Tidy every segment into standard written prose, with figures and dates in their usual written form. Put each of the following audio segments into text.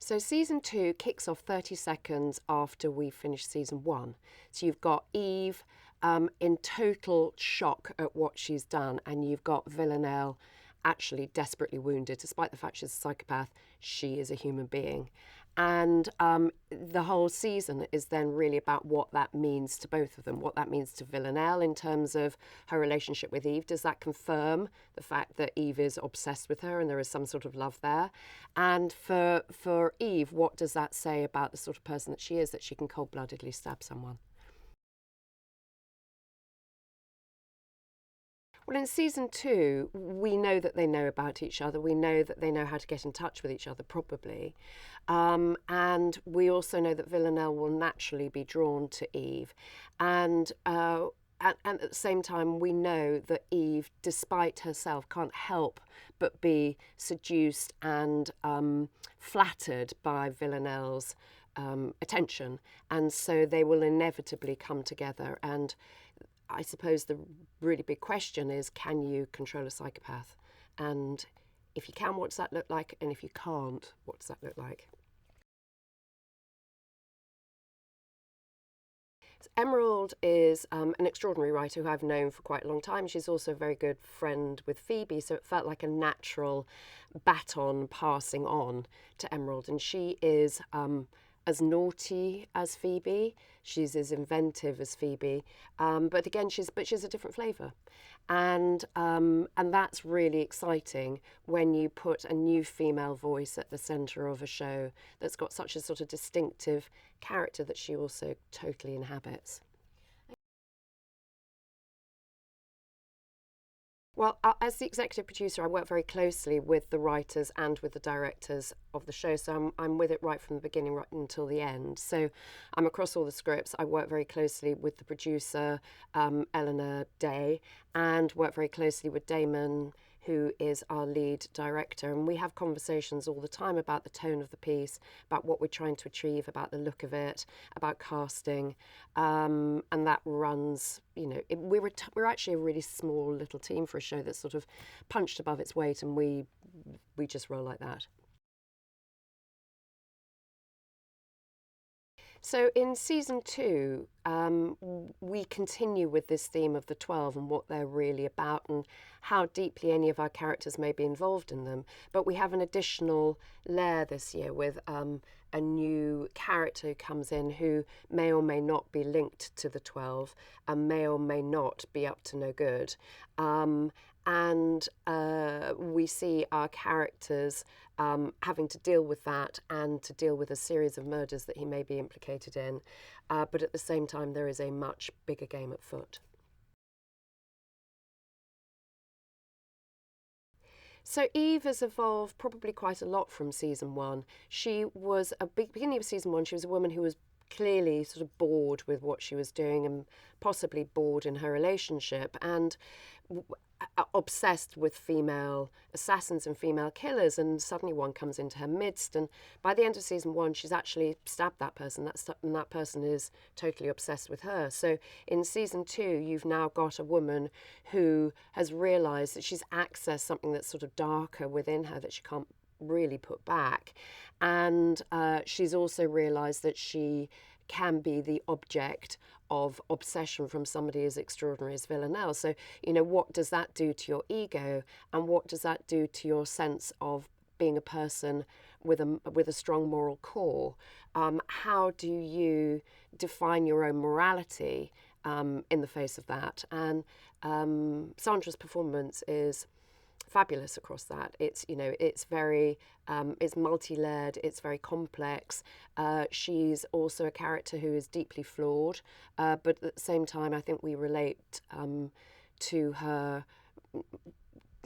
So season 2 kicks off 30 seconds after we finish season 1. So you've got Eve in total shock at what she's done, and you've got Villanelle actually desperately wounded. Despite the fact she's a psychopath, she is a human being. And the whole season is then really about what that means to both of them, what that means to Villanelle in terms of her relationship with Eve. Does that confirm the fact that Eve is obsessed with her and there is some sort of love there? And for Eve, what does that say about the sort of person that she is, that she can cold-bloodedly stab someone? Well, in season 2, we know that they know about each other. We know that they know how to get in touch with each other, probably. And we also know that Villanelle will naturally be drawn to Eve. And at the same time, we know that Eve, despite herself, can't help but be seduced and flattered by Villanelle's attention. And so they will inevitably come together. And I suppose the really big question is, can you control a psychopath? And if you can, what does that look like? And if you can't, what does that look like? Emerald is an extraordinary writer who I've known for quite a long time. She's also a very good friend with Phoebe, so it felt like a natural baton passing on to Emerald. And she is as naughty as Phoebe. She's as inventive as Phoebe, but again, she's a different flavour, and that's really exciting when you put a new female voice at the centre of a show that's got such a sort of distinctive character that she also totally inhabits. Well, as the executive producer, I work very closely with the writers and with the directors of the show. So I'm with it right from the beginning, right until the end. So I'm across all the scripts. I work very closely with the producer, Eleanor Day, and work very closely with Damon, who is our lead director. And we have conversations all the time about the tone of the piece, about what we're trying to achieve, about the look of it, about casting. And that runs, we're actually a really small little team for a show that's sort of punched above its weight, and we just roll like that. So in season 2, we continue with this theme of the 12 and what they're really about and how deeply any of our characters may be involved in them. But we have an additional layer this year with a new character who comes in who may or may not be linked to the 12 and may or may not be up to no good. And we see our characters having to deal with that and to deal with a series of murders that he may be implicated in. But at the same time, there is a much bigger game at foot. So Eve has evolved probably quite a lot from season 1. She was, beginning of season 1, she was a woman who was clearly sort of bored with what she was doing and possibly bored in her relationship and obsessed with female assassins and female killers, and suddenly one comes into her midst, and by the end of season 1 she's actually stabbed that person, and that person is totally obsessed with her. So in season 2 you've now got a woman who has realised that she's accessed something that's sort of darker within her that she can't really put back, and she's also realised that she can be the object of obsession from somebody as extraordinary as Villanelle. So, what does that do to your ego, and what does that do to your sense of being a person with a strong moral core? How do you define your own morality in the face of that? And Sandra's performance is fabulous across that. It's very, it's multi-layered, it's very complex. She's also a character who is deeply flawed, but at the same time, I think we relate to her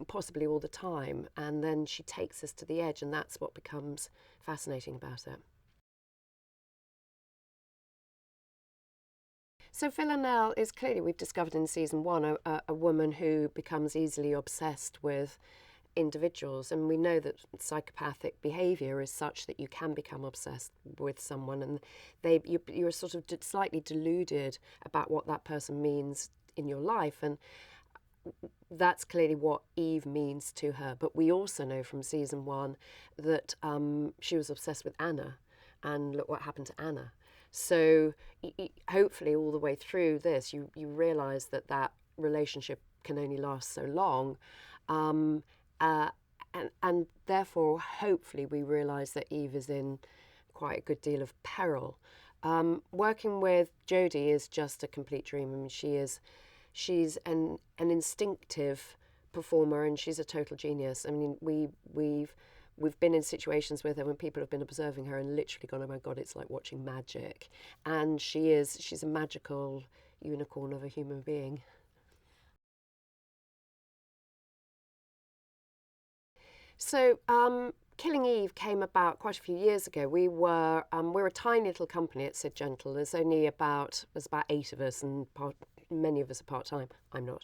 possibly all the time, and then she takes us to the edge, and that's what becomes fascinating about it. So Villanelle is clearly, we've discovered in season 1, a woman who becomes easily obsessed with individuals, and we know that psychopathic behaviour is such that you can become obsessed with someone, and you're sort of slightly deluded about what that person means in your life. And that's clearly what Eve means to her. But we also know from season one that she was obsessed with Anna, and look what happened to Anna. So hopefully, all the way through this, you realise that that relationship can only last so long, um, uh, and therefore, hopefully, we realise that Eve is in quite a good deal of peril. Working with Jodie is just a complete dream. I mean, she's an instinctive performer, and she's a total genius. I mean, we've been in situations with her when people have been observing her and literally gone, oh my God, it's like watching magic. And she's a magical unicorn of a human being. So, Killing Eve came about quite a few years ago. We're a tiny little company at Sid Gentle. There's about 8 of us, and many of us are part time. I'm not.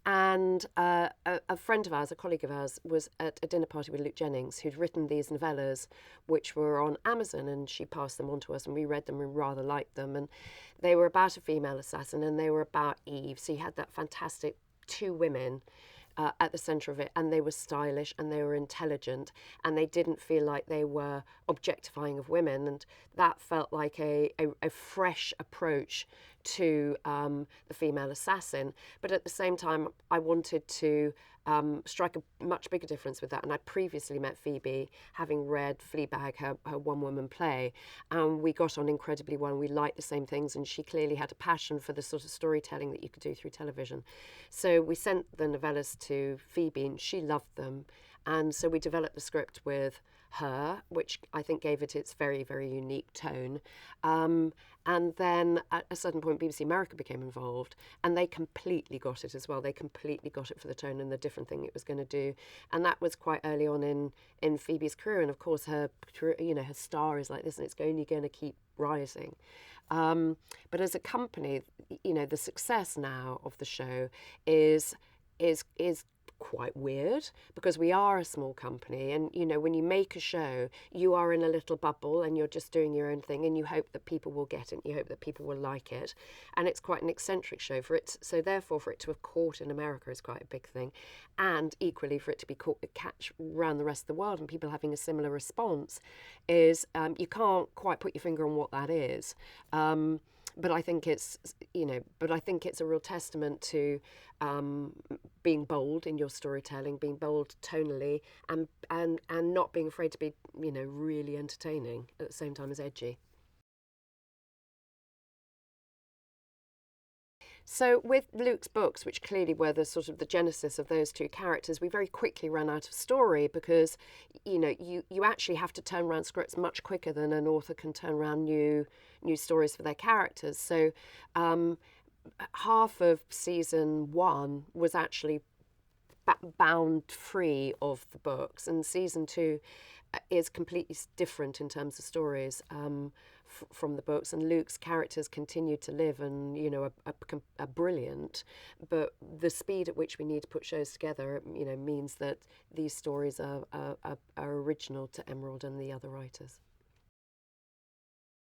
And a friend of ours, a colleague of ours, was at a dinner party with Luke Jennings, who'd written these novellas, which were on Amazon, and she passed them on to us, and we read them and rather liked them. And they were about a female assassin, and they were about Eve. So you had that fantastic 2 women at the centre of it, and they were stylish and they were intelligent, and they didn't feel like they were objectifying of women, and that felt like a fresh approach to the female assassin. But at the same time, I wanted to strike a much bigger difference with that. And I previously met Phoebe, having read Fleabag, her one-woman play, and we got on incredibly well. And we liked the same things, and she clearly had a passion for the sort of storytelling that you could do through television. So we sent the novellas to Phoebe, and she loved them. And so we developed the script with her, which I think gave it its very, very unique tone. And then at a certain point, BBC America became involved, and they completely got it as well. They completely got it for the tone and the different thing it was going to do. And that was quite early on in Phoebe's career. And of course, her career, her star is like this, and it's only going to keep rising. But as a company, the success now of the show is quite weird, because we are a small company, and when you make a show, you are in a little bubble and you're just doing your own thing, and you hope that people will get it, you hope that people will like it, and it's quite an eccentric show. So therefore, for it to have caught in America is quite a big thing, and equally for it to be catch around the rest of the world and people having a similar response is, you can't quite put your finger on what that is. But I think it's a real testament to being bold in your storytelling, being bold tonally, and not being afraid to be really entertaining at the same time as edgy. So with Luke's books, which clearly were the sort of the genesis of those 2 characters, we very quickly ran out of story, because you actually have to turn around scripts much quicker than an author can turn around new stories for their characters. So half of season 1 was actually bound free of the books, and season 2 is completely different in terms of stories from the books, and Luke's characters continue to live and are brilliant, but the speed at which we need to put shows together means that these stories are original to Emerald and the other writers.